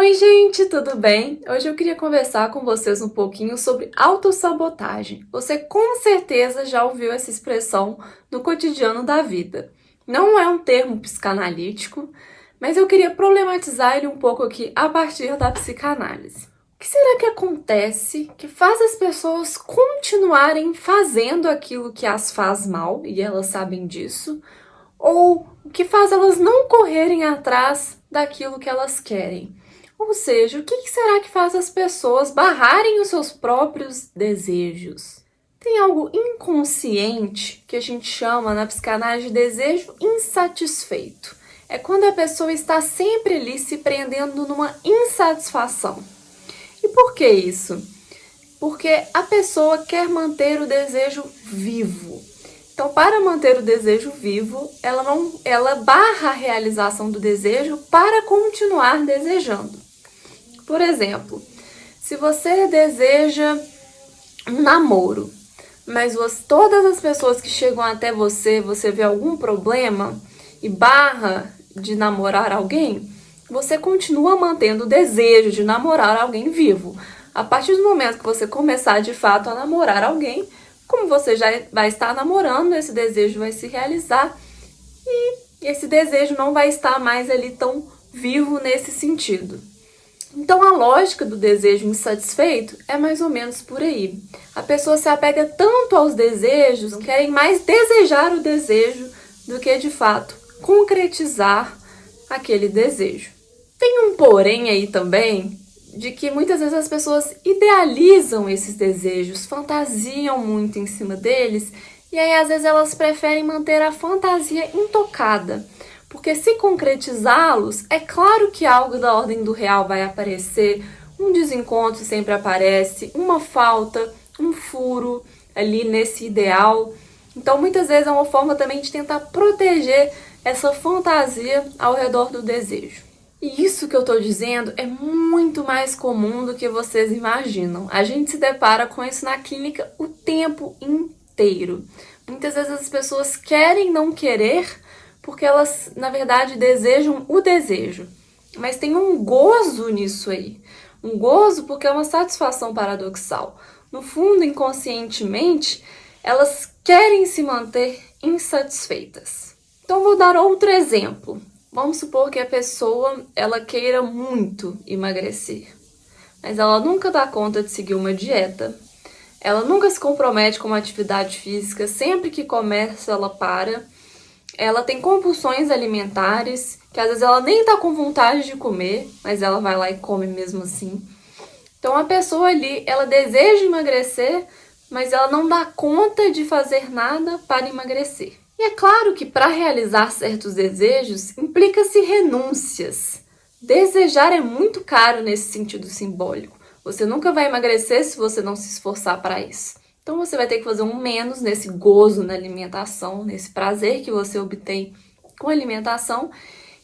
Oi, gente, tudo bem? Hoje eu queria conversar com vocês um pouquinho sobre autossabotagem. Você com certeza já ouviu essa expressão no cotidiano da vida. Não é um termo psicanalítico, mas eu queria problematizar ele um pouco aqui a partir da psicanálise. O que será que acontece que faz as pessoas continuarem fazendo aquilo que as faz mal, e elas sabem disso, ou o que faz elas não correrem atrás daquilo que elas querem? Ou seja, o que será que faz as pessoas barrarem os seus próprios desejos? Tem algo inconsciente que a gente chama na psicanálise de desejo insatisfeito. É quando a pessoa está sempre ali se prendendo numa insatisfação. E por que isso? Porque a pessoa quer manter o desejo vivo. Então, para manter o desejo vivo, ela barra a realização do desejo para continuar desejando. Por exemplo, se você deseja um namoro, mas todas as pessoas que chegam até você vê algum problema e barra de namorar alguém, você continua mantendo o desejo de namorar alguém vivo. A partir do momento que você começar de fato a namorar alguém, como você já vai estar namorando, esse desejo vai se realizar e esse desejo não vai estar mais ali tão vivo nesse sentido. Então, a lógica do desejo insatisfeito é mais ou menos por aí. A pessoa se apega tanto aos desejos, querem mais desejar o desejo do que, de fato, concretizar aquele desejo. Tem um porém aí também, de que muitas vezes as pessoas idealizam esses desejos, fantasiam muito em cima deles, e aí às vezes elas preferem manter a fantasia intocada. Porque se concretizá-los, é claro que algo da ordem do real vai aparecer, um desencontro sempre aparece, uma falta, um furo ali nesse ideal. Então muitas vezes é uma forma também de tentar proteger essa fantasia ao redor do desejo. E isso que eu tô dizendo é muito mais comum do que vocês imaginam. A gente se depara com isso na clínica o tempo inteiro. Muitas vezes as pessoas querem não querer porque elas, na verdade, desejam o desejo. Mas tem um gozo nisso aí. Um gozo porque é uma satisfação paradoxal. No fundo, inconscientemente, elas querem se manter insatisfeitas. Então, vou dar outro exemplo. Vamos supor que a pessoa ela queira muito emagrecer, mas ela nunca dá conta de seguir uma dieta. Ela nunca se compromete com uma atividade física, sempre que começa ela para. Ela tem compulsões alimentares, que às vezes ela nem tá com vontade de comer, mas ela vai lá e come mesmo assim. Então a pessoa ali, ela deseja emagrecer, mas ela não dá conta de fazer nada para emagrecer. E é claro que para realizar certos desejos, implica-se renúncias. Desejar é muito caro nesse sentido simbólico. Você nunca vai emagrecer se você não se esforçar para isso. Então você vai ter que fazer um menos nesse gozo na alimentação, nesse prazer que você obtém com a alimentação,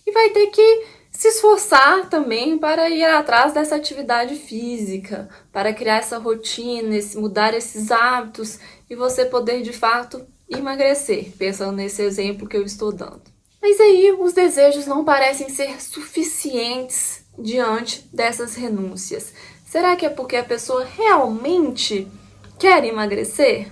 e vai ter que se esforçar também para ir atrás dessa atividade física, para criar essa rotina, mudar esses hábitos e você poder de fato emagrecer, pensando nesse exemplo que eu estou dando. Mas aí os desejos não parecem ser suficientes diante dessas renúncias. Será que é porque a pessoa realmente quer emagrecer?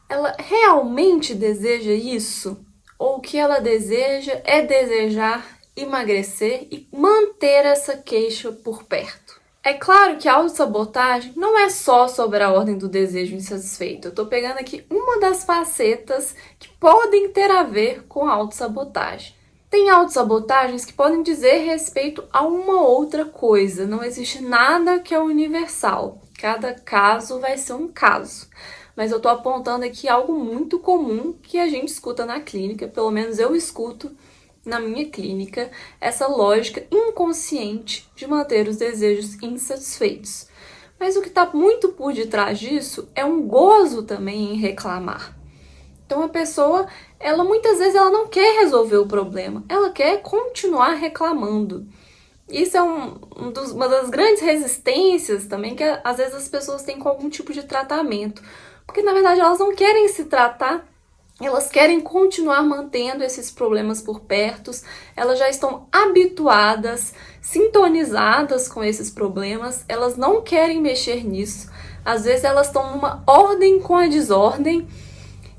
Ela realmente deseja isso? Ou o que ela deseja é desejar emagrecer e manter essa queixa por perto? É claro que a autossabotagem não é só sobre a ordem do desejo insatisfeito. Eu tô pegando aqui uma das facetas que podem ter a ver com a autossabotagem. Tem autossabotagens que podem dizer respeito a uma outra coisa. Não existe nada que é universal. Cada caso vai ser um caso. Mas eu tô apontando aqui algo muito comum que a gente escuta na clínica, pelo menos eu escuto na minha clínica, essa lógica inconsciente de manter os desejos insatisfeitos. Mas o que está muito por detrás disso é um gozo também em reclamar. Então a pessoa, muitas vezes ela não quer resolver o problema, ela quer continuar reclamando. Isso é uma das grandes resistências também que às vezes as pessoas têm com algum tipo de tratamento. Porque na verdade elas não querem se tratar, elas querem continuar mantendo esses problemas por perto, elas já estão habituadas, sintonizadas com esses problemas, elas não querem mexer nisso. Às vezes elas estão numa ordem com a desordem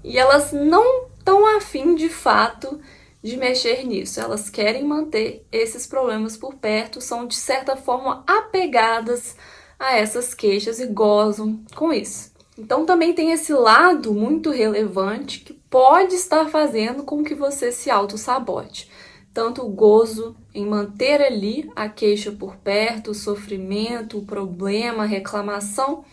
e elas não estão afim de fato de mexer nisso. Elas querem manter esses problemas por perto, são de certa forma apegadas a essas queixas e gozam com isso. Então também tem esse lado muito relevante que pode estar fazendo com que você se auto-sabote. Tanto o gozo em manter ali a queixa por perto, o sofrimento, o problema, a reclamação,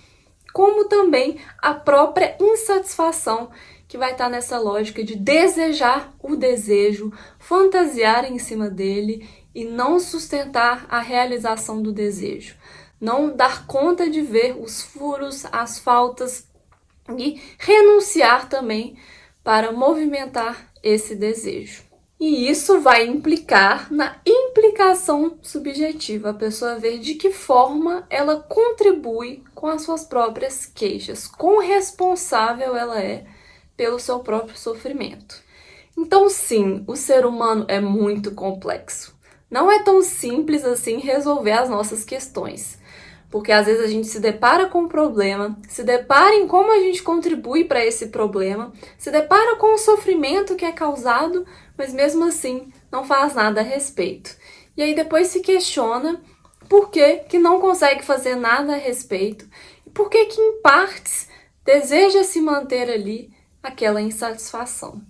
como também a própria insatisfação que vai estar nessa lógica de desejar o desejo, fantasiar em cima dele e não sustentar a realização do desejo. Não dar conta de ver os furos, as faltas e renunciar também para movimentar esse desejo. E isso vai implicar na implicação subjetiva, a pessoa ver de que forma ela contribui com as suas próprias queixas, quão responsável ela é pelo seu próprio sofrimento. Então, sim, o ser humano é muito complexo. Não é tão simples assim resolver as nossas questões. Porque às vezes a gente se depara com um problema, se depara em como a gente contribui para esse problema, se depara com o sofrimento que é causado, mas mesmo assim não faz nada a respeito. E aí depois se questiona por que não consegue fazer nada a respeito e por que em partes deseja se manter ali aquela insatisfação.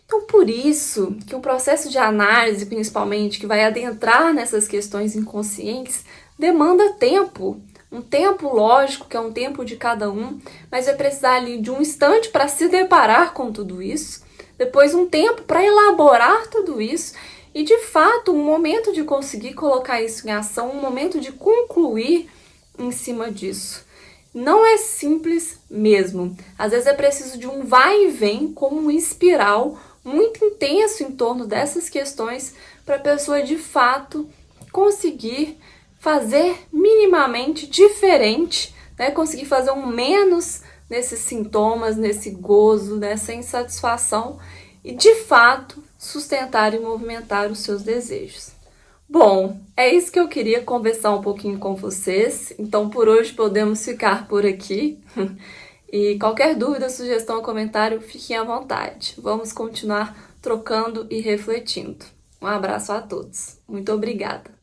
Então, por isso que um processo de análise, principalmente, que vai adentrar nessas questões inconscientes, demanda tempo. Um tempo, lógico, que é um tempo de cada um, mas vai precisar ali de um instante para se deparar com tudo isso, depois um tempo para elaborar tudo isso e, de fato, um momento de conseguir colocar isso em ação, um momento de concluir em cima disso. Não é simples mesmo. Às vezes é preciso de um vai e vem, como uma espiral muito intenso em torno dessas questões para a pessoa de fato conseguir fazer minimamente diferente, né? Conseguir fazer um menos nesses sintomas, nesse gozo, nessa insatisfação e de fato sustentar e movimentar os seus desejos. Bom, é isso que eu queria conversar um pouquinho com vocês, então por hoje podemos ficar por aqui. E qualquer dúvida, sugestão ou comentário, fiquem à vontade. Vamos continuar trocando e refletindo. Um abraço a todos. Muito obrigada.